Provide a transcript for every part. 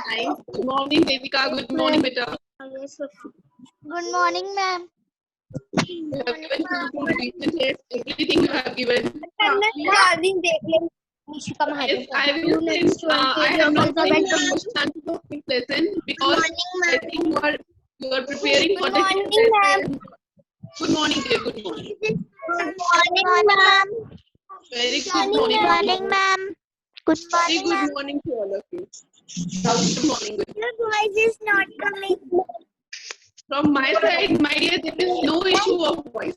Nice. Good morning, Devika. Good morning, beta. Good morning, ma'am. You have given two revision tests. Everything you have given. Yes, I will send. I have not sent the question answer for this lesson because I think you are preparing for the lesson. Good morning, dear. Good morning. Good morning, ma'am. Very good morning. Good morning, ma'am. Good Very morning, good ma'am. morning to all of you. Good morning. Good. Your voice is not coming. From my side, my dear, there is no issue of voice.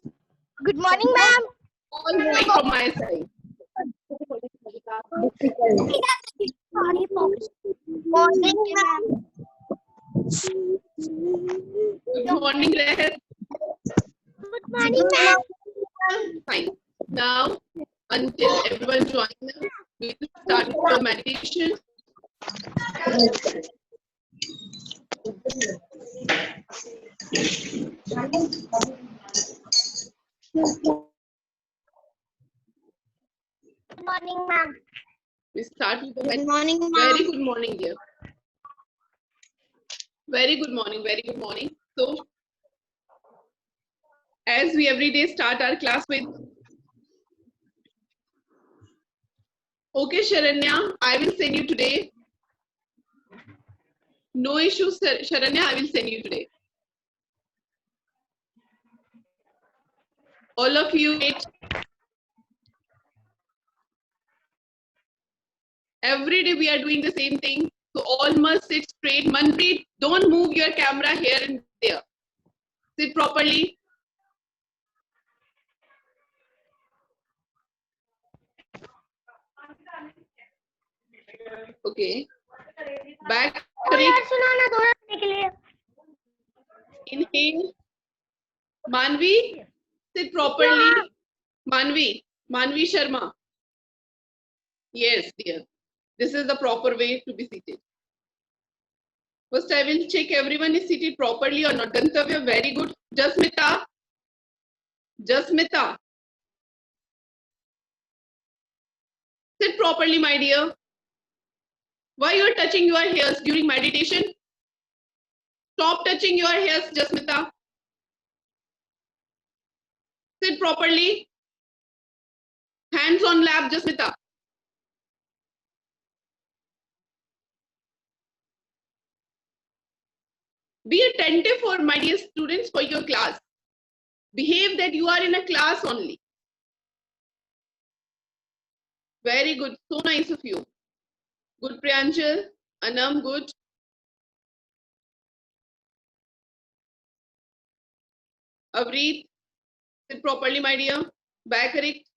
Good morning, ma'am. All right from my side. Morning, ma'am. Good morning, Rehat. Good morning, ma'am. Fine. Now, until everyone joins us, we will start with the meditation. Good morning, ma'am. We start with the Good morning, ma'am. Very good morning, dear. Very good morning. Very good morning. So, as we every day start our class with, okay, Sharanya, I will send you today. No issues, Sharanya, I will send you today. All of you, every day we are doing the same thing. So all must sit straight. Manpreet, don't move your camera here and there. Sit properly. Okay. Back correct. Inhale. Manvi, sit properly. Manvi Sharma. Yes, dear. This is the proper way to be seated. First, I will check everyone is seated properly or not. Gantavya, very good. Jasmita. Sit properly, my dear. Why you are touching your hairs during meditation? Stop touching your hairs, Jasmita. Sit properly. Hands on lap, Jasmita. Be attentive for my dear students for your class. Behave that you are in a class only. Very good. So nice of you. Good, Priyanchal. Anam, good. Avreet, sit properly, my dear. Back correct.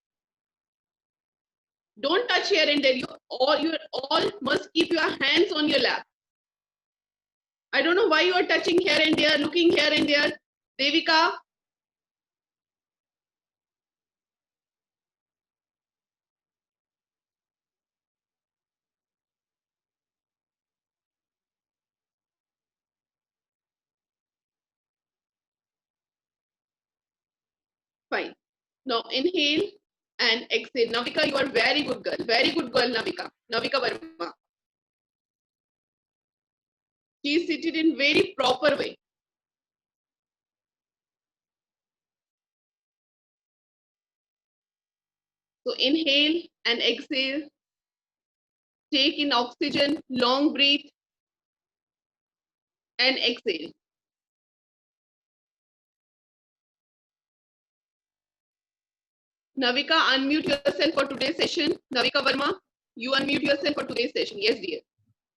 Don't touch here and there. You all must keep your hands on your lap. I don't know why you are touching here and there, looking here and there. Devika. Fine. Now inhale and exhale. Navika, you are very good girl. Very good girl, Navika. Navika Verma. She is seated in very proper way. So inhale and exhale. Take in oxygen, long breathe and exhale. Navika, unmute yourself for today's session. Navika Verma, you unmute yourself for today's session. Yes, dear.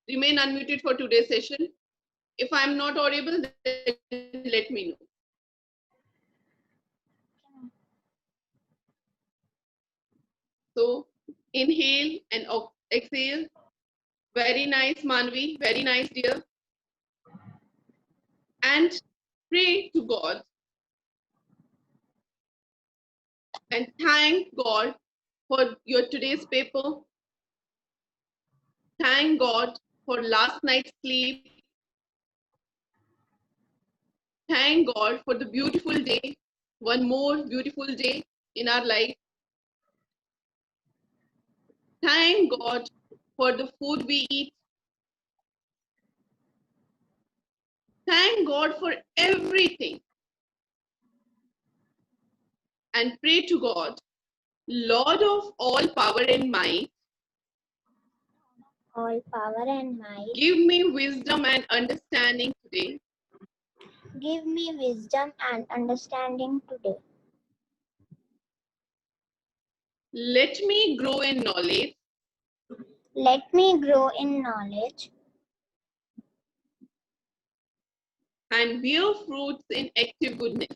Remain unmuted for today's session. If I am not audible, then let me know. So inhale and exhale. Very nice, Manvi. Very nice, dear. And pray to God and thank God for your today's paper. Thank God for last night's sleep. Thank God for the beautiful day. One more beautiful day in our life. Thank God for the food we eat. Thank God for everything and pray to God, Lord of all power and might, all power and might. give me wisdom and understanding today. Give me wisdom and understanding today. Let me grow in knowledge Let me grow in knowledge and bear fruits in active goodness.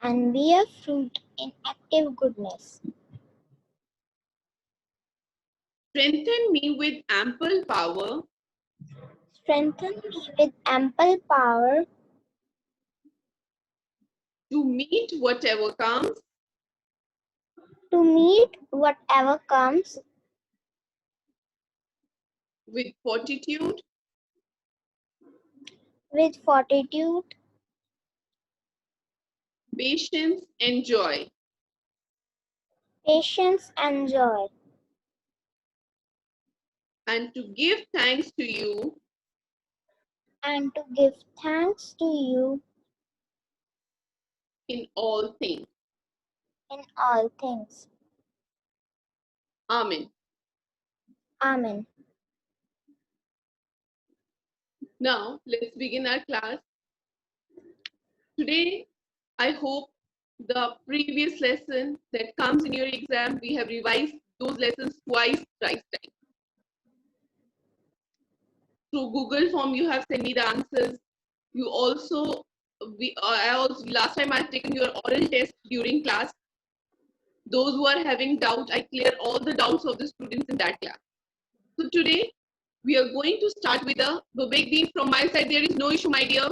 and bear fruit in active goodness. Strengthen me with ample power Strengthen me with ample power to meet whatever comes to meet whatever comes with fortitude, with fortitude, patience, and joy. patience, and joy, And to give thanks to you and to give thanks to you in all things. in all things. Amen. Amen. Now, let's begin our class. Today, I hope the previous lesson that comes in your exam, we have revised those lessons twice, thrice time. Through Google form, you have sent me the answers. You also, I also, last time I had taken your oral test during class. Those who are having doubt, I clear all the doubts of the students in that class. So today, we are going to start with a big deal. From my side, there is no issue, my dear.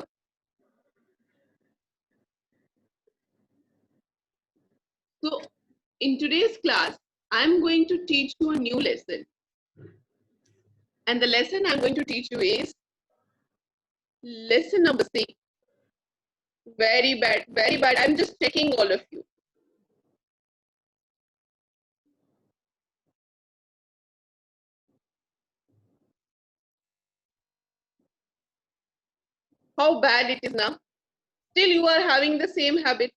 So in today's class, I'm going to teach you a new lesson. And the lesson I'm going to teach you is lesson number 6. Very bad, very bad. I'm just checking all of you. How bad it is now. Still you are having the same habit.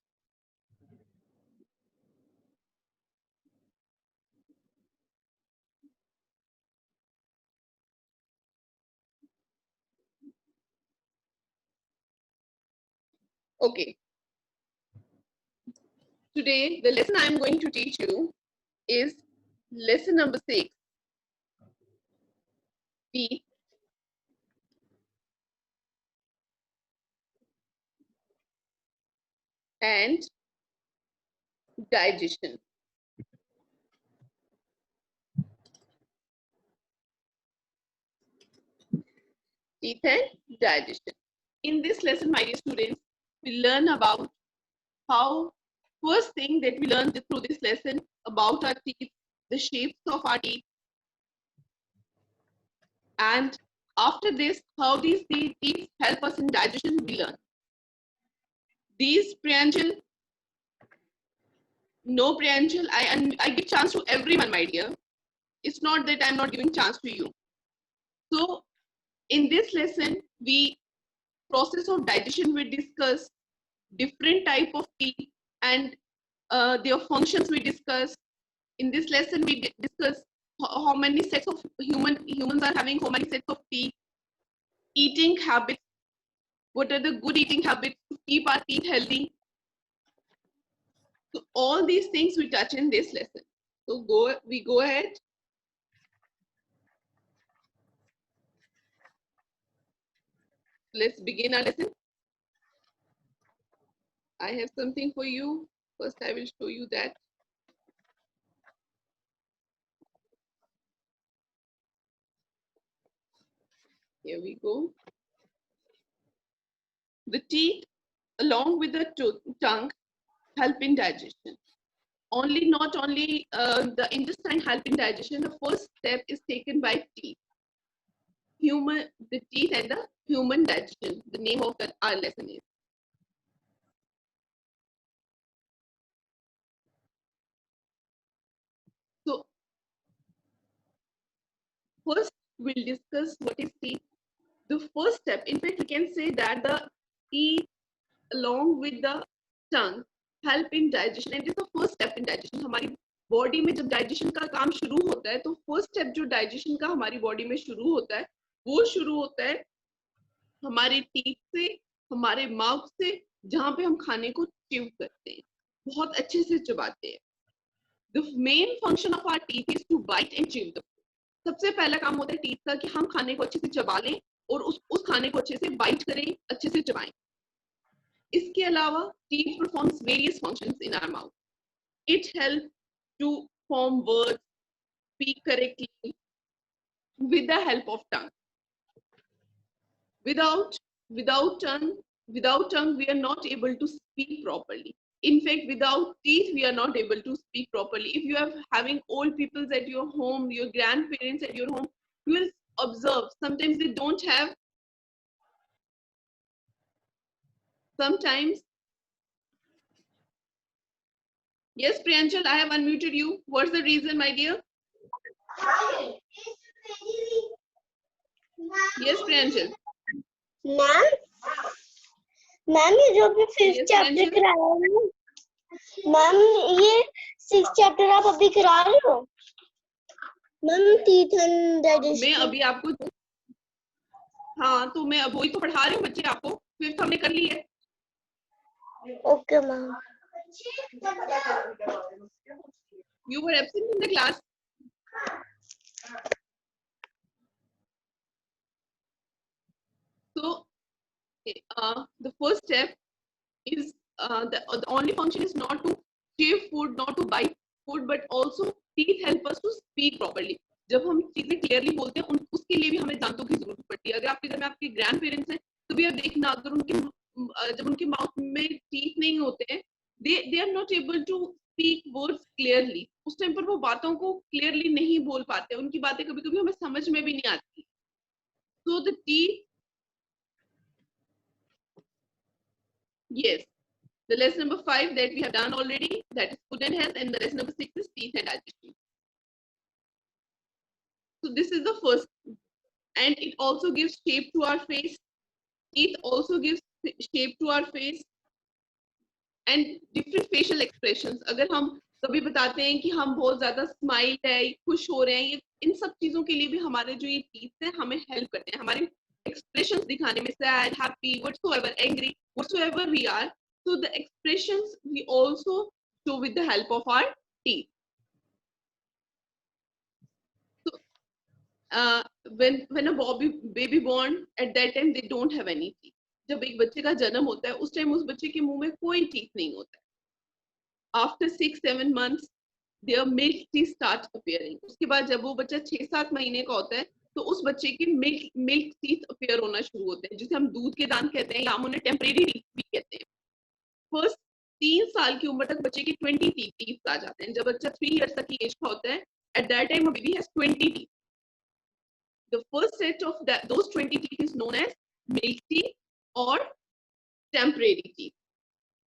Okay. Today, the lesson I'm going to teach you is lesson number 6. Teeth and digestion. Teeth and digestion. In this lesson, my dear students, we learn about how first thing that we learned through this lesson about our teeth, the shapes of our teeth, and after this, how these teeth help us in digestion, we learn. These preangle, no preangle, I give chance to everyone, my dear. It's not that I'm not giving chance to you. So in this lesson, we process of digestion, we discuss different type of teeth and their functions we discuss. In this lesson, we discuss how many sets of humans are having, how many sets of teeth, eating habits, what are the good eating habits to keep our teeth healthy. So all these things we touch in this lesson. So we go ahead. Let's begin our lesson. I have something for you. First, I will show you that. Here we go. The teeth, along with the tongue, help in digestion. Not only the intestine help in digestion. The first step is taken by teeth. The teeth and the human digestion. The name of our lesson is. So first, we'll discuss what is teeth. The first step, in fact, we can say that the teeth along with the tongue help in digestion, and it is the first step in digestion. हमारी body में जब digestion का काम शुरू होता है तो first step जो डाइजेशन का हमारी बॉडी में शुरू होता है वो शुरू होता है हमारे टीथ से, हमारे माउथ से, जहां पे हम खाने को च्यू करते हैं, बहुत अच्छे से चबाते हैं. The main function of our teeth is to bite and chew the food. सबसे पहला काम होता है टीथ का कि हम खाने को अच्छे से चबा लें और उस खाने को अच्छे से बाइट करें, अच्छे से चबाएं. इसके अलावा teeth performs various functions in our mouth. It helps to form words, speak correctly with the help of tongue. Without tongue, we are not able to speak properly. In fact, without teeth, we are not able to speak properly. If you are having old people at your home, your grandparents at your home, you will observe sometimes they don't have. Sometimes. Yes, Priyanchal, I have unmuted you. What's the reason, my dear? Yes, Priyanchal. Ma'am ये जो भी fifth chapter कराया है ma'am, ये six chapter आप अभी करा रहे हो मैम? टीथ एंड डाइजेशन मैं अभी आपको, हाँ तो मैं वही तो पढ़ा रही हूँ बच्चे आपको. फिफ्थ हमने कर ली है. Okay ma'am. You were absent in the class. So the first step is the only function is not to chew food, not to bite food, but also teeth help us to speak properly. जब हम चीजें clearly बोलते हैं उसके लिए भी हमें दांतों की जरूरत पड़ती है. अगर आपके घर में आपके ग्रैंड पेरेंट्स हैं तो भी आप देखना, अगर जब उनके माउथ में टीथ नहीं होते हैं, they are not able to speak words clearly. उस टाइम पर वो बातों को क्लियरली नहीं बोल पाते, उनकी बातें कभी कभी हमें समझ में भी नहीं आती. So the teeth, yes, the lesson number 5 that we have done already, that is food and health, and the lesson number 6 is teeth and digestion. So this is the first, and it also gives shape to our face. Teeth also gives shape to our face and different facial expressions. अगर हम कभी बताते हैं कि हम बहुत ज्यादा smile है, खुश हो रहे हैं, ये इन सब चीजों के लिए भी हमारे जो ये टीथ है हमें हेल्प करते हैं हमारे expressions दिखाने में, sad, happy, whatsoever, angry, whatsoever we are. So the expressions we also show with the help of our teeth. So when a baby born, at that time they don't have any teeth. जब एक बच्चे का जन्म होता है उस time उस बच्चे के मुंह में कोई टीथ नहीं होता है. After 6-7 months, their milk teeth start appearing. उसके बाद जब वो बच्चा 6-7 महीने का होता है तो उस बच्चे के मिल्क टीथ अपीयर होना शुरू होते हैं, जिसे हम दूध के दांत कहते हैं या हम उन्हें टेम्परेरी टीथ भी कहते हैं. फर्स्ट 3 साल की उम्र तक बच्चे के 20 टीथ आ जाते हैं. जब बच्चा 3 years तक की एज का होता है, at that time a baby has 20 teeth. The first set of those 20 teeth is known as milk teeth or temporary teeth.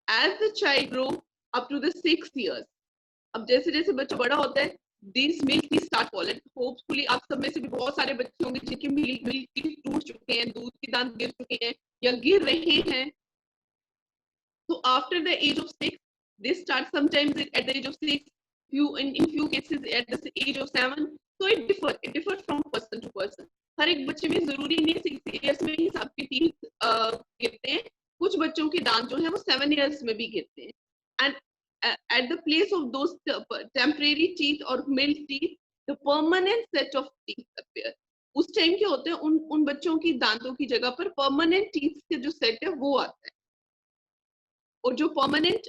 As the child grows up to the 6 years, अब जैसे जैसे बच्चा बड़ा होता है, these milk teeth start falling. Hopefully आप सब में से भी बहुत सारे बच्चे होंगे जिनके मिल्क टीथ टूट चुके हैं, दूध के दांत गिर चुके हैं या गिर रहे हैं. So after the age of 6, they start sometimes at the age of 6, in few cases at the age of 7. So it differs from person to person. हर एक बच्चे में जरूरी नहीं 6 years में ही सबके टीथ गिरते हैं. कुछ बच्चों के दांत जो है वो 7 years में भी गिरते हैं. And at the place of those temporary teeth or milk teeth, the permanent set of teeth appear. उस टाइम क्या होते हैं, उन बच्चों की दांतों की जगह पर परमानेंट टीथ के जो सेट है वो आता है. और जो परमानेंट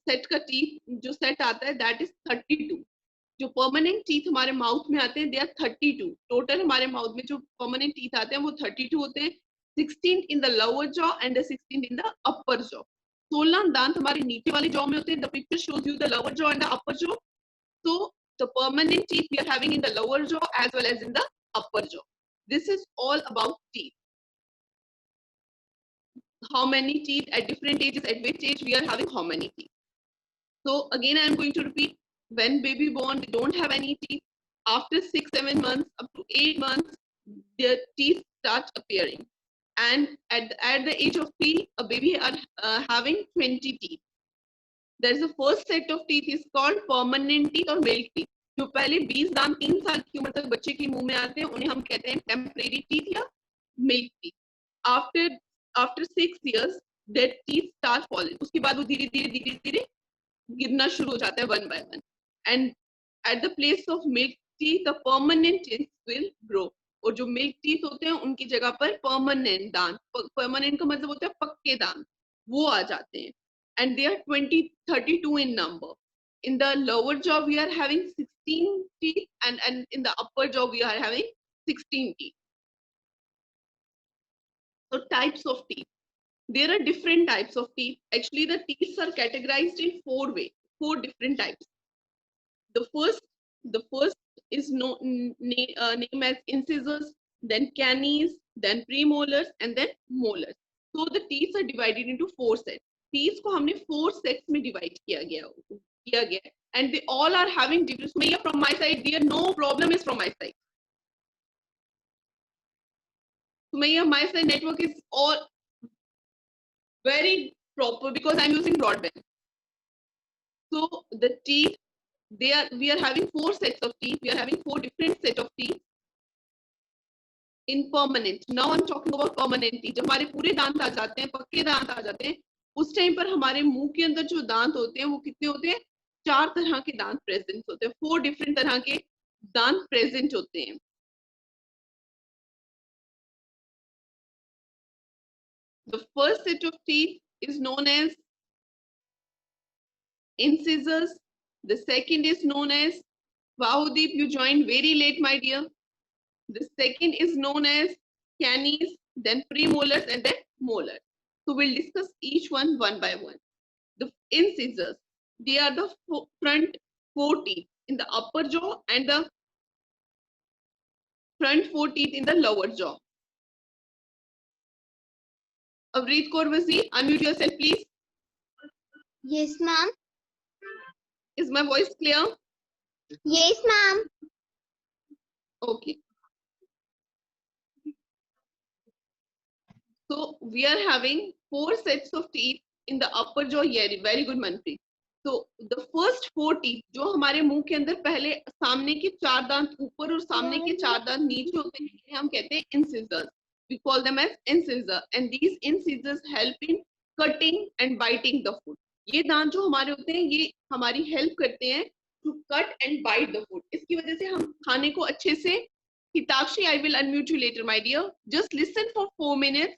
सेट का टीथ जो सेट आता है दैट इज 32. जो परमानेंट टीथ हमारे माउथ में आते हैं दे आर 32. टोटल हमारे माउथ में जो परमानेंट टीथ आते हैं वो 32 होते हैं. 16 in the lower jaw and the 16 in the upper jaw. 16 दांत हमारे नीचे वाले जॉ में होते हैं. The picture shows you the lower jaw and the upper jaw. So the permanent teeth we are having in the lower jaw as well as in the upper jaw. This is all about teeth. How many teeth at different ages, at which age we are having how many teeth. So again I am going to repeat, when baby born they don't have any teeth. After 6-7 months up to 8 months their teeth start appearing. And at the age of 3, a baby are having 20 teeth. There is a first set of teeth is called permanent teeth or milk teeth. जो पहले 20 दांत 3 साल की उम्र तक बच्चे के मुंह में आते हैं उन्हें हम कहते हैं टेम्परेरी टीथ या milk teeth. After 6 years their teeth start falling. उसके बाद वो धीरे धीरे गिरना शुरू हो जाता है one by one. And at the place of milk teeth the permanent teeth will grow. और जो मिल्क टीथ होते हैं उनकी जगह पर परमानेंट दांत, परमानेंट का मतलब होता है पक्के दांत, वो आ जाते हैं. And they are 32 in number. In the lower jaw we are having 16 teeth, and in the upper jaw we are having 16 teeth. So types of teeth. There are different types of teeth. Actually the teeth are categorized in 4 ways, 4 different types. The first is named as incisors, then canines, then premolars, and then molars. So the teeth are divided into 4 sets. Teeth को हमने 4 sets में divide किया गया, and they all are having different. Sumaya, from my side, dear, no problem is from my side. Sumaya, my side network is all very proper because I'm using broadband. So the teeth, we are having 4 sets of teeth. We are having 4 different set of teeth in permanent. Now I'm talking about permanent teeth. जब हमारे पूरे दांत आ जाते हैं, पक्के दांत आ जाते हैं, उस टाइम पर हमारे मुंह के अंदर जो दांत होते हैं वो कितने होते हैं? 4 तरह के दांत प्रेजेंट होते हैं. 4 डिफरेंट तरह के दांत प्रेजेंट होते हैं. The first set of teeth is known as incisors. The second is known as, Vahudeep, you joined very late, my dear. The second is known as canines, then premolars, and then molars. So we'll discuss each one by one. The incisors, they are the front 4 teeth in the upper jaw and the front 4 teeth in the lower jaw. Avreet Kaur Wazir, unmute yourself, please. Yes, ma'am. Is my voice clear? Yes, ma'am. Okay. So we are having 4 sets of teeth in the upper jaw. Yeah, very good, Manpreet. So the first 4 teeth जो हमारे मुंह के अंदर पहले सामने के 4 दांत ऊपर और सामने के 4 दांत नीचे होते हैं, इन्हें हम कहते हैं incisors. We call them as incisor, and these incisors help in cutting and biting the food. ये दांत जो हमारे होते हैं ये हमारी हेल्प करते हैं to cut and bite the food. इसकी वजह से हम खाने को अच्छे से. Hitakshi, I will unmute you later, my dear. Just listen for 4 minutes.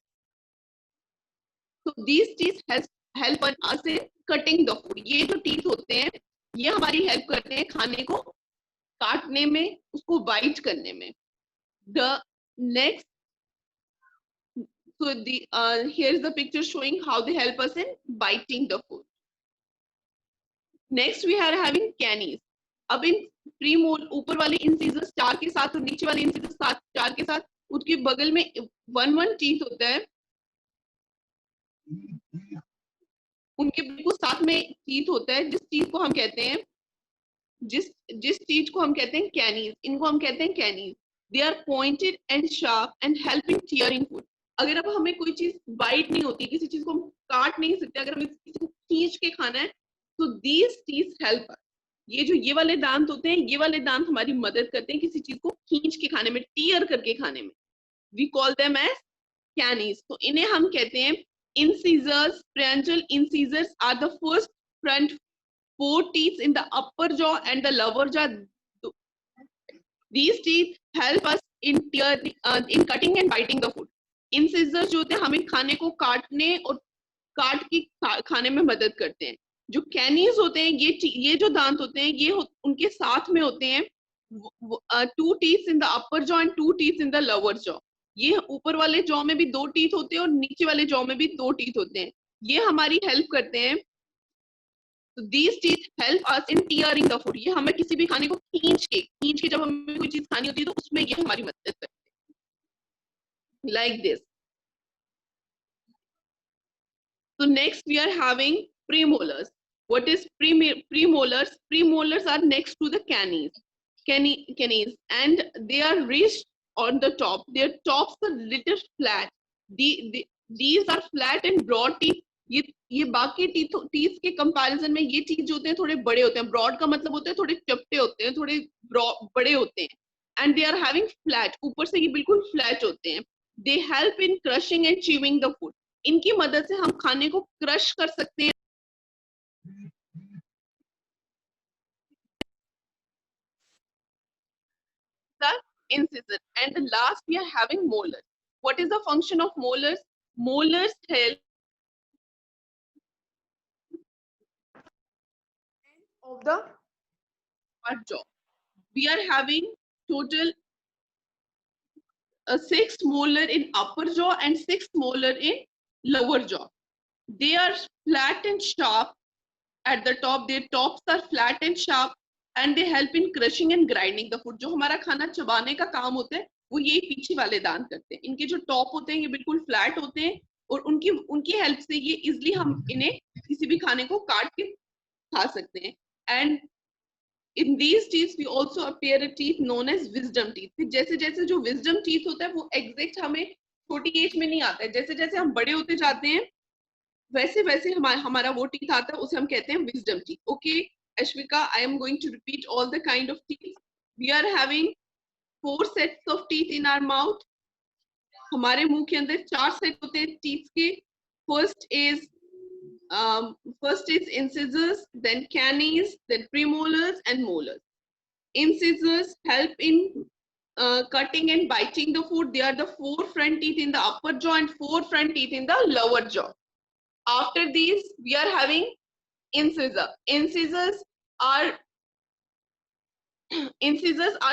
So these teeth help us in cutting the food. ये जो teeth होते हैं ये हमारी help करते हैं खाने को काटने में, उसको bite करने में. The next, so here is the picture showing how they help us in biting the food. Next we are having canines. अब इन प्रीमोल ऊपर वाले incisors 4 के साथ और नीचे वाले incisors 4 के साथ उसके बगल में 1 teeth होता है. उनके बिल्कुल साथ में टीथ होता है जिस टीथ को हम कहते हैं कैनीज. इनको हम कहते हैं canines. They are pointed and sharp and help in tearing food. अगर अब हमें कोई चीज बाइट नहीं होती, किसी चीज को हम काट नहीं सकते, अगर हमें किसी को खींच के खाना है तो दीज टीथ हेल्प अस. ये वाले दांत होते हैं, ये वाले दांत हमारी मदद करते हैं किसी चीज को खींच के खाने में, टीयर करके खाने में. We call them as canines. तो इन्हें हम कहते हैं incisors. Pharyngeal incisors are the first front 4 teeth in the upper jaw and the lower jaw. These teeth help us in cutting and biting the food. Incisors जो होते हैं हमें खाने को काटने और काट के खाने में मदद करते हैं. जो कैनीज होते हैं ये जो दांत होते हैं ये उनके साथ में होते हैं. 2 teeth in the upper jaw and 2 teeth in the lower jaw. ये ऊपर वाले जॉ में भी 2 टीथ होते हैं और नीचे वाले जॉ में भी 2 टीथ होते हैं. ये हमारी हेल्प करते हैं. These teeth help us in tearing the food. ये हमें किसी भी खाने को खींच के जब हमें कोई चीज खानी होती है तो उसमें ये हमारी मदद करते हैं. Like this. So next we are having premolars. What is premolars? Premolars are next to the canines, and they are reached on the top. Their tops are little flat. These are flat and broad teeth. ये बाकी teeth के comparison में ये teeth जो होते हैं थोड़े बड़े होते हैं. ब्रॉड का मतलब होता है थोड़े चपटे होते हैं, थोड़े बड़े होते हैं. And they are having flat, ऊपर से ये बिल्कुल फ्लैट होते हैं. They help in crushing and chewing the food. इनकी मदद से हम खाने को क्रश कर सकते हैं. The incisor. And the last we are having molars. What is the function of molars? Molars help of the our jaw. We are having total 6 molar in upper jaw and 6 molar in lower jaw. They are flat and sharp at the top. Their tops are flat and sharp and they help in crushing and grinding the food. जो हमारा खाना चबाने का काम होता है वो ये पीछे वाले दांत करते हैं. इनके जो टॉप होते हैं ये बिल्कुल फ्लैट होते हैं और उनकी हेल्प से ये इजिली हम इन्हें किसी भी खाने को काट के खा सकते हैं. And in these teeth we also appear a teeth known as wisdom teeth. फिर जैसे जैसे जो wisdom teeth होता है वो exact हमें छोटी एज में नहीं आता है. जैसे जैसे हम बड़े होते जाते हैं वैसे वैसे हमारा वो teeth आता है, उसे हम कहते हैं wisdom teeth. Okay, Ashvika, I am going to repeat all the kind of teeth. We are having 4 sets of teeth in our mouth. हमारे मुंह के अंदर 4 सेट होते हैं teeth के. First is incisors, then canines, then premolars and molars. Incisors help in cutting and biting the food. They are the 4 front teeth in the upper jaw and 4 front teeth in the lower jaw. After these, we are having incisor. Incisors are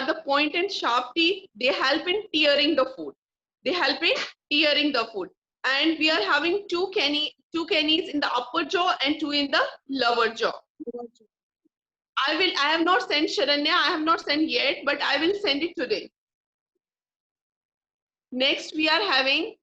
the point and sharp teeth. They help in tearing the food. And we are having two canines in the upper jaw and 2 in the lower jaw. I have not sent Sharanya, I have not sent yet, but I will send it today. Next we are having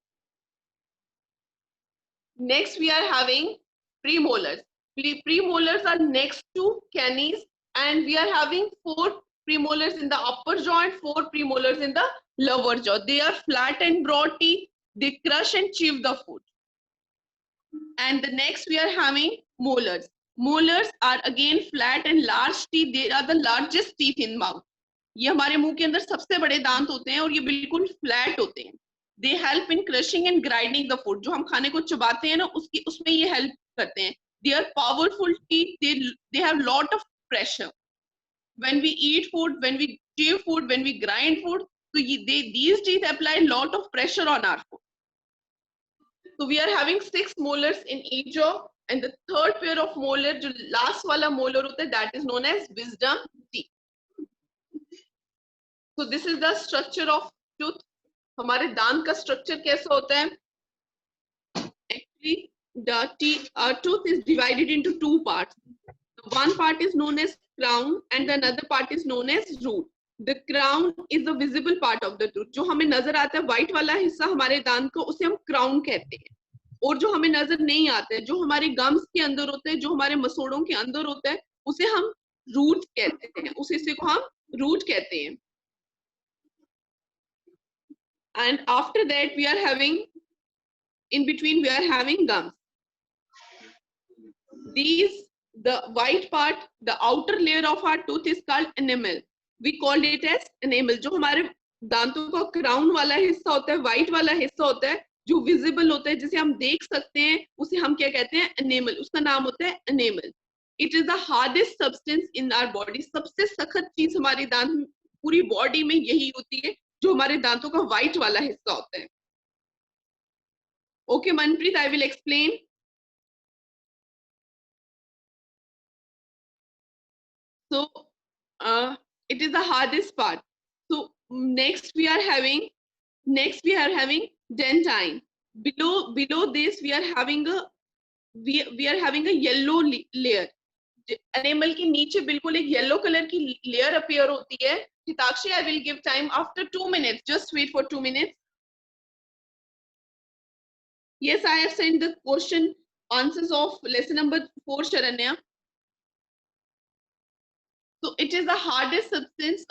premolars. Premolars are next to canines and we are having 4 premolars in the upper jaw and 4 premolars in the lower jaw. They are flat and broad teeth. They crush and chew the food. And the next we are having molars. Molars are again flat and large teeth. They are the largest teeth in mouth. ये हमारे मुंह के अंदर सबसे बड़े दांत होते हैं और ये बिल्कुल फ्लैट होते हैं. They help in crushing and grinding the food. जो हम खाने को चबाते हैं ना उसमें ये help करते हैं. They are powerful teeth. They have lot of pressure. When we eat food, when we chew food, when we grind food, so these teeth apply a lot of pressure on our food. So we are having 6 molars in each jaw, and the third pair of molar, जो last वाला molar होता है, that is known as wisdom teeth. So this is the structure of tooth. हमारे दांत का structure कैसा होता है? Actually, our tooth is divided into 2 parts. One part is known as crown and the another part is known as root. The crown is the visible part of the tooth. जो हमें नजर आता है white वाला हिस्सा हमारे दांत को, उसे हम crown कहते हैं. और जो हमें नजर नहीं आता है, जो हमारे gums के अंदर होता है, जो हमारे मसोड़ों के अंदर होता है, उसे हम root कहते हैं. उस हिस्से को हम root कहते हैं. And after that we are having, in between we are having gums. The white part, the outer layer of our tooth is called enamel. We call it as enamel. जो हमारे दांतों का क्राउन वाला हिस्सा होता है, व्हाइट वाला हिस्सा होता है, जो विजिबल होता है, जिसे हम देख सकते हैं, उसे हम क्या कहते हैं? enamel. उसका नाम होता है enamel. It is the hardest substance in our body. सबसे सख्त चीज हमारे दांत पूरी बॉडी में यही होती है, जो हमारे दांतों का व्हाइट वाला हिस्सा होता है. Okay, Manpreet, I will explain. So it is the hardest part. So next we are having dentine. Below this we are having a yellow layer. Enamel के नीचे बिल्कुल एक yellow color की layer appear होती है. Hitakshi, I will give time after 2 minutes. Just wait for 2 minutes. Yes, I have sent the question answers of lesson number 4, Sharanya. So it is the hardest substance.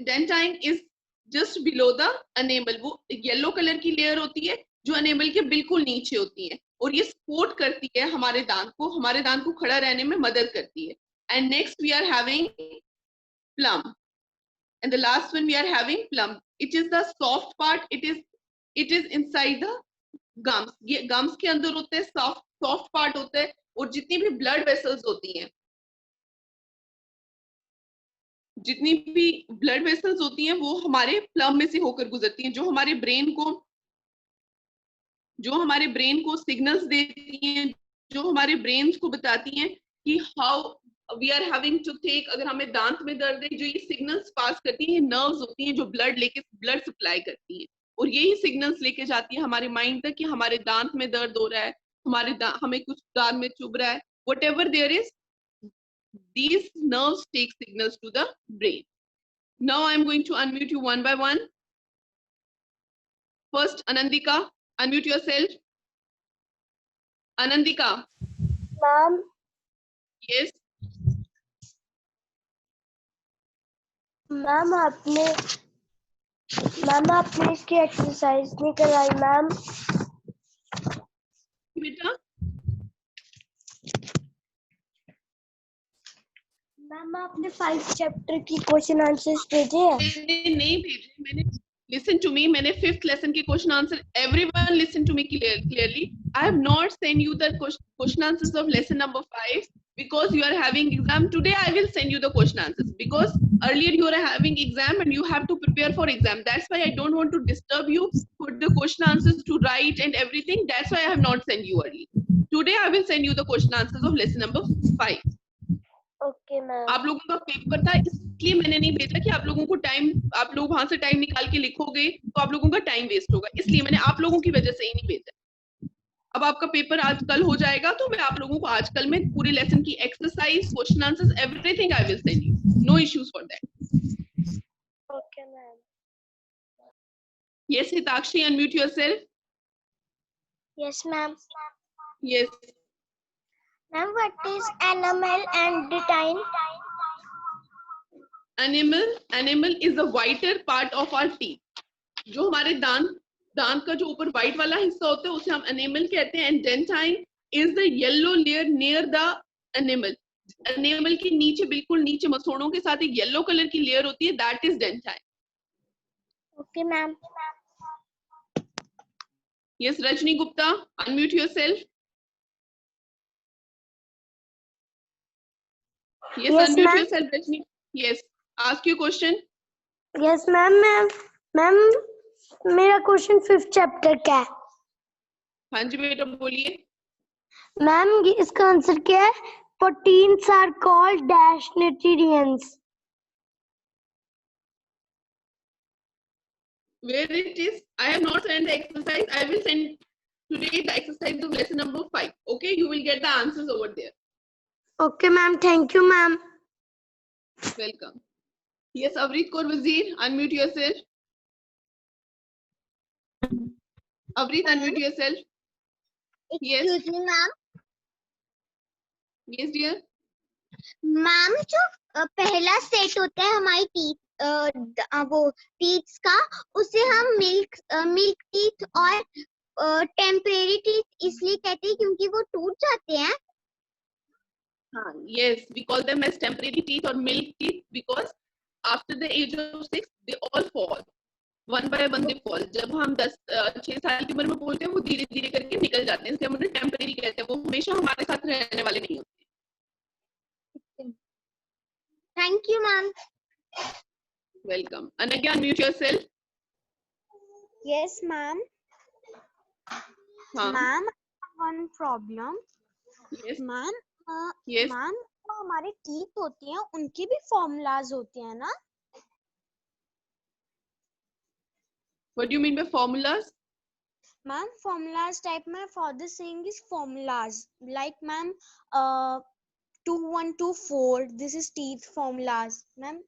Dentine is just below the enamel, वो yellow colour की layer होती है जो अनेमल के बिल्कुल नीचे होती है, और ये सपोर्ट करती है हमारे दांत को खड़ा रहने में मदद करती है. And next we are having plum, and the last one we are having plum. It is the soft part, it is inside the gums. ये gums के अंदर होते हैं, soft part होता है, और जितनी भी blood vessels होती हैं, जितनी भी ब्लड वेसल्स होती हैं वो हमारे प्लम में से होकर गुजरती हैं, जो हमारे ब्रेन को सिग्नल्स देती हैं, जो हमारे ब्रेन को बताती हैं कि how we are having to take. अगर हमें दांत में दर्द है, जो ये सिग्नल्स पास करती हैं, नर्व्स होती हैं जो ब्लड सप्लाई करती हैं, और यही सिग्नल्स लेके जाती है हमारे माइंड तक कि हमारे दांत में दर्द हो रहा है, हमें कुछ दांत में चुभ रहा है. whatever there is, these nerves take signals to the brain. Now I am going to unmute you one by one. First, Anandika, unmute yourself. Anandika. Ma'am. Yes. Ma'am आपने इसकी एक्सरसाइज नहीं कराई मैम. बेटा. मैम आपने 5 chapter की question answers भेजे हैं? मैंने नहीं भेजे, मैंने listen to me, मैंने 5th lesson के question answer, everyone listen to me clearly. I have not sent you the question answers of lesson number 5 because you are having exam. Today I will send you the question answers because earlier you are having exam and you have to prepare for exam. That's why I don't want to disturb you for the question answers to write and everything. That's why I have not sent you early. Today I will send you the question answers of lesson number 5. Okay ma'am. आप लोगों का paper था इसलिए मैंने नहीं भेजा कि आप लोगों वहां से टाइम निकाल के लिखोगे तो आप लोगों का टाइम वेस्ट होगा, इसलिए मैंने आप लोगों की वजह से ही नहीं भेजा. अब आपका पेपर आज कल हो जाएगा तो मैं आप लोगों को आज कल में पूरे लेसन की exercise, question answers, everything I will send you. No issues for that. Okay ma'am. Yes Hitakshi, unmute yourself. Yes ma'am. Yes ma'am what is enamel and dentine? Enamel is the whiter part of our teeth. जो हमारे दांत का जो ऊपर white वाला हिस्सा होता है उसे हम एनिमल कहते हैं. And dentine is the yellow layer near the animal. Animal के नीचे, बिल्कुल नीचे मसोड़ों के साथ एक येलो कलर की लेयर होती है, that is dentine. Okay ma'am. Yes Rajni Gupta, unmute yourself. Yes unmute yourself Rajni. Yes ask your question. Yes ma'am. Ma'am मेरा क्वेश्चन 5th चैप्टर का है. हाँ जी बेटा बोलिए. मैम इसका आंसर क्या है? Proteins are called dash nutrients. Where it is? I have not sent the exercise. I will send today the exercise of lesson number 5. Okay, you will get the answers over there. Okay ma'am, thank you ma'am. Welcome. Yes, Avreet Kaur Wazir, unmute yourself. Avreet, unmute yourself. Yes. Excuse me ma'am. Yes dear. Ma'am जो पहला set होता है हमारी teeth का, उसे हम milk teeth और temporary teeth इसलिए कहते हैं क्योंकि वो टूट जाते हैं. हाँ, yes, we call them as temporary teeth or milk teeth because after the age of 6 they all fall. One by one they fall. जब हम 6 साल की उम्र में बोलते हैं वो धीरे धीरे करके निकल जाते हैं, इसलिए हम उन्हें टेम्परेरी कहते हैं. वो हमेशा हमारे साथ रहने वाले नहीं होते. Thank you ma'am. Welcome. Anagya, unmute yourself. Yes ma'am. हाँ. Ma'am, one problem. Yes. Ma'am, Yes. ma'am जो हमारे टीथ होती हैं उनके भी फॉर्मूलाज होते हैं ना? What do you mean by formulas? Ma'am, formulas type my father saying is formulas. Like ma'am, 2, 1, 2, 4. This is teeth formulas, ma'am.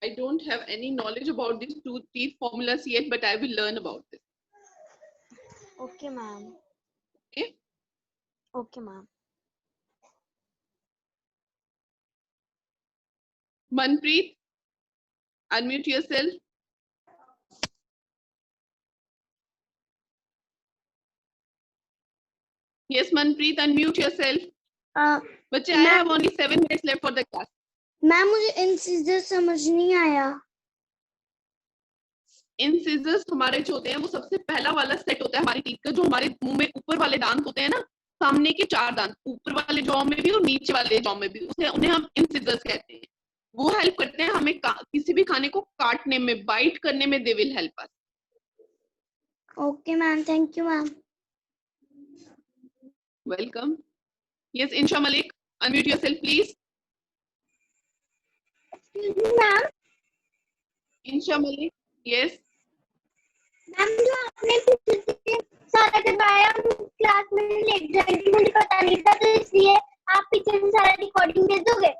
I don't have any knowledge about these two teeth formulas yet, but I will learn about this. Okay, ma'am. Okay. Okay, ma'am. Manpreet, unmute yourself. Yes, Manpreet, unmute yourself. बच्चे, I have only 7 minutes left for the class. Ma'am मुझे incisor समझ नहीं आया. Incisors हमारे जो होते हैं वो सबसे पहला वाला सेट होता है हमारी टीथ का, जो हमारे मुंह में ऊपर वाले दांत होते हैं ना, सामने के 4 दांत, ऊपर वाले जॉ में भी और नीचे वाले जॉ में भी, उन्हें हम इंसिजर्स कहते हैं. वो हेल्प करते हैं हमें किसी भी खाने को काटने में, बाइट करने में. They will help us. Okay ma'am, thank you ma'am. Welcome. Yes, Insha Malik, unmute yourself please. Ma'am, Insha Malik, yes. Ma'am जो आपने पिछले सारा करवाया क्लास में लेट जाएगी, मुझे पता नहीं था, तो इसलिए आप पीछे से सारा रिकॉर्डिंग दे दोगे.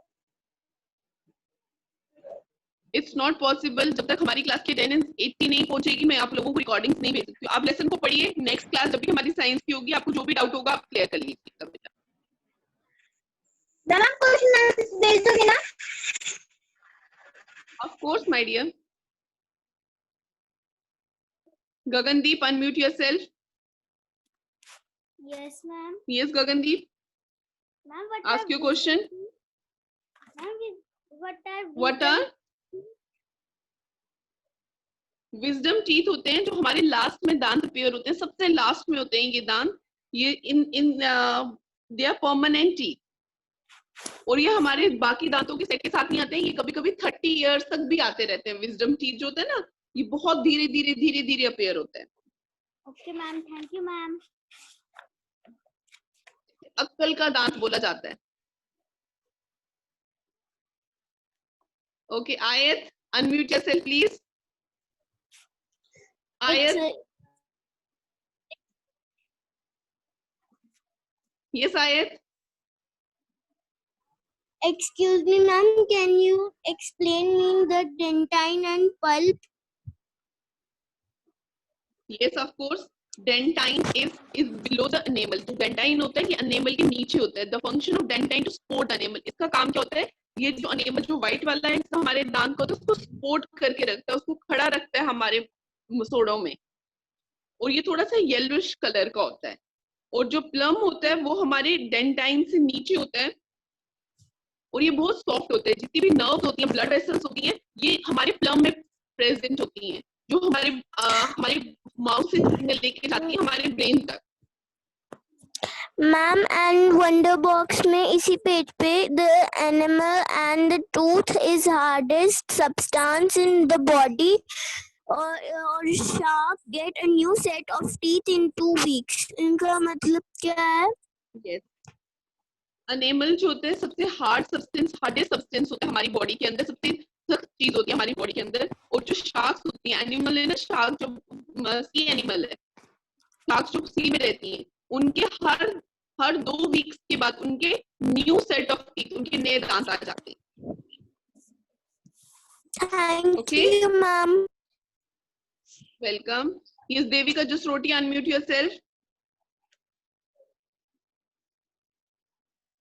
It's not possible. जब तक हमारी क्लास की अटेंडेंस 80 नहीं पहुंचेगी, मैं आप लोगों को रिकॉर्डिंग्स नहीं भेज सकती. आप लेसन को पढ़िए. नेक्स्ट क्लास जब भी हमारी साइंस की होगी, आपको जो भी डाउट होगा आप क्लियर कर लीजिएगा बेटा. मैम क्वेश्चन भेज दोगे ना? Of course my dear. Gagandeep, unmute yourself. Yes ma'am. Yes Gagandeep, ma'am ask your question. Ma'am What are wisdom teeth होते हैं जो हमारे लास्ट में दांत अपीयर होते हैं, सबसे लास्ट में होते हैं ये दांत. ये इन दे आर परमानेंट टीथ, और ये हमारे बाकी दांतों के सेट के साथ नहीं आते हैं. ये कभी कभी 30 इयर्स तक भी आते रहते हैं. विजडम टीथ जो होते हैं ना, ये बहुत धीरे धीरे धीरे धीरे अपीयर होते हैं. Okay ma'am, thank you ma'am. अक्कल का दांत बोला जाता है. ओके, आयत, अनम्यूट योरसेल्फ प्लीज. आयत, yes Ayat. Excuse me ma'am, can you explain me the dentine and pulp? Yes, of course. Dentine is below the enamel. तो dentine होता है कि enamel के नीचे होता है. The function of dentine to support enamel. इसका काम क्या होता है? ये जो enamel जो white वाला है, इसका हमारे दांत को तो उसको support करके रखता है, उसको खड़ा रखता है हमारे मसोड़ों में. और ये थोड़ा सा येलोइश कलर का होता है. और जो प्लम होता है वो हमारे डेंटाइन से नीचे होता है, और ये बहुत सॉफ्ट होते हैं. जितनी भी नर्व्स होती हैं, ब्लड वेसल्स होती हैं, ये हमारे प्लम में प्रेजेंट होती हैं, जो हमारे माउथ से सिग्नल लेके जाती है हमारे ब्रेन तक. मैम एंड वंडर बॉक्स में इसी पेज पे the enamel and the tooth is hardest substance in the body और shark get a new set of teeth in 2 weeks. इनका मतलब क्या है? यस, एनिमल जो होते हैं सबसे हार्डेस्ट सब्सटेंस होता है हमारी बॉडी के अंदर, सबसे सख्त चीज होती है हमारी बॉडी के अंदर. और जो शार्क्स होती हैं, एनिमल है ना, शार्क जो सी एनिमल है, शार्क्स जो सी में रहती हैं, उनके हर 2 वीक्स के बाद उनके न्यू सेट ऑफ टीथ, उनके नए दांत आ जाते हैं. Thank you ma'am. Welcome. Yes Devika, just roti, unmute yourself.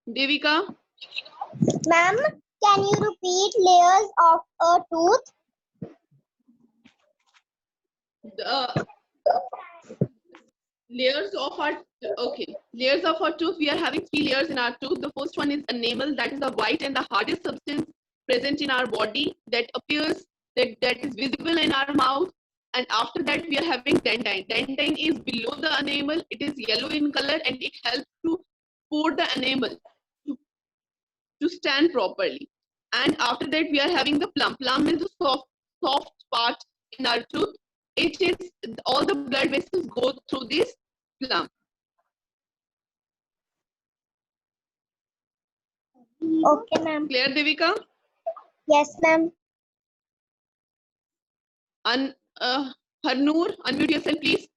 Devika, Ma'am, can you repeat layers of a tooth? The layers of our layers of our tooth. We are having 3 layers in our tooth. The first one is enamel, that is the white and the hardest substance present in our body that appears that is visible in our mouth. And after that we are having dentine. Dentine is below the enamel. It is yellow in color and it helps to support the enamel to stand properly. And after that we are having the plum. Plum is the soft part in our tooth. It is all the blood vessels go through this plum. Okay, ma'am. Clear, Devika? Yes, ma'am. Harnoor, unmute yourself, please.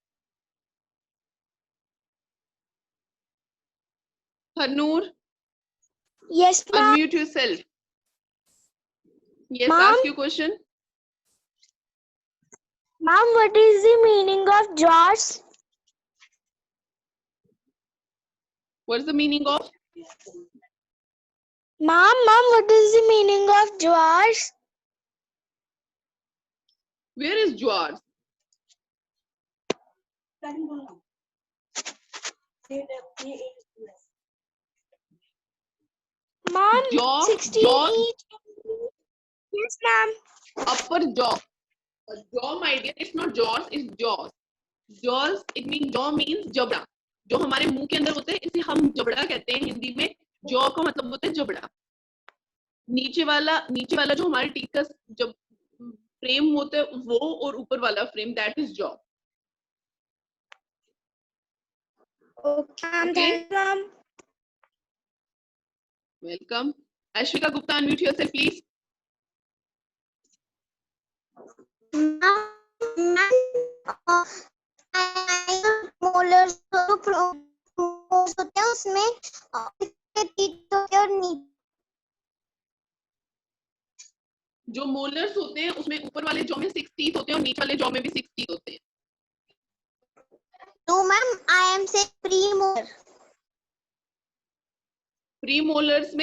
Harnoor. Yes, ma'am. Unmute yourself. Yes, Ma'am? ask your question. Ma'am, what is the meaning of jaws? What's the meaning of? Mom, what is the meaning of jars? Where is jars? Mom, Jaw, 16 jaw, each. Yes, ma'am. upper jaw. Jaw, my dear, it's not jaws, it's jaws. Jaws, it means jaw means जबड़ा. जो हमारे मुंह के अंदर होते हैं इसे हम जबड़ा कहते हैं हिंदी में. जॉ का मतलब होता है जबड़ा. नीचे वाला जो हमारे टीथ का जब फ्रेम होता है वो और ऊपर वाला frame, that is jaw. Okay, ma'am. Okay. Thank you, ma'am. Welcome. Ashwika Gupta, unmute yourself, please. Molars होते हैं उसमें टीथ होते हैं और नीचे जो मोलर्स होते हैं उसमें ऊपर वाले जॉ में 6 टीथ होते हैं और नीचे वाले जॉ में भी 6 टीथ होते हैं. तो मैम आई एम से प्रीमोलर. प्रीमोलर्स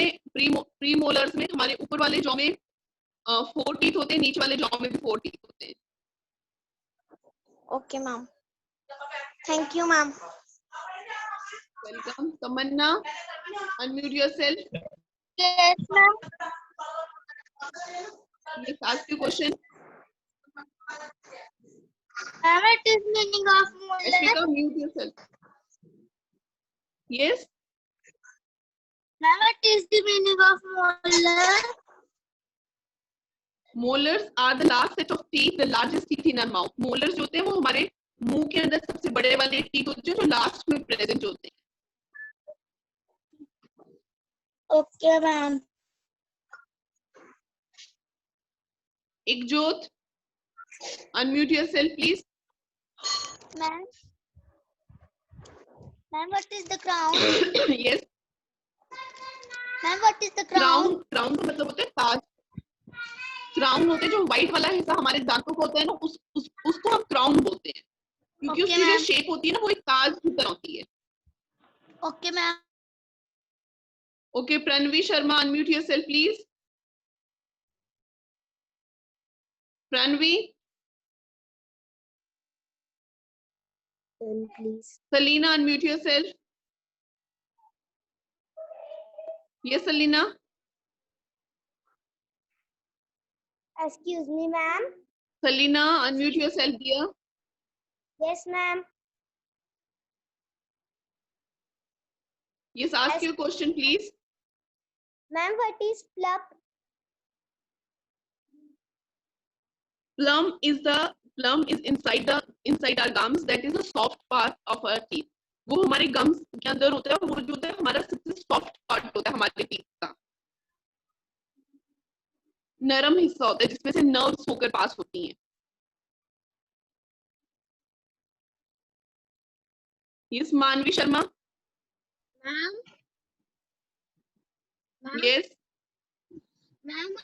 में हमारे ऊपर वाले जॉ में 4 टीथ होते हैं, नीचे वाले जॉ में भी 4 टीथ होते हैं. Okay ma'am. Thank you ma'am. Welcome. Tamanna, unmute yourself. Yes ma'am. Yes, ask your question. What is meaning of molar? Ashwika, mute yourself. Yes. What is the meaning of molar? Molars are the last set of teeth, the largest teeth in our mouth. Molars जो होते हैं वो हमारे मुंह के अंदर सबसे बड़े वाले टीथ होते हैं जो लास्ट में प्रेजेंट होते हैं. Okay ma'am. Ikjot, unmute yourself, please. Ma'am. Ma'am, what is the crown? Yes. Ma'am, what is the crown? Crown का मतलब होता है ताज. क्राउन होते हैं जो व्हाइट वाला हिस्सा हमारे दांतों का होता है ना, उसको हम क्राउन बोलते हैं क्योंकि Okay, उसकी जो ma'am. शेप होती है ना वो एक ताज की तरह होती है. Okay ma'am. Okay, Pranvi Sharma, unmute yourself, please. Pranvi. Please. Selena, unmute yourself. Yes, Selena. Excuse me, ma'am. Selena, unmute yourself, dear. Yes, ma'am. Yes, ask your question, please. Ma'am, what is plum? Plum is inside our gums. That is a soft part of our teeth. वो हमारे gums के अंदर होता है और वो जो होता है हमारा सबसे soft part होता है हमारे teeth का. नरम हिस्सा होता है जिसमें से nerves होकर पास होती हैं. Yes, Manvi Sharma. Ma'am. Yes. Ma'am,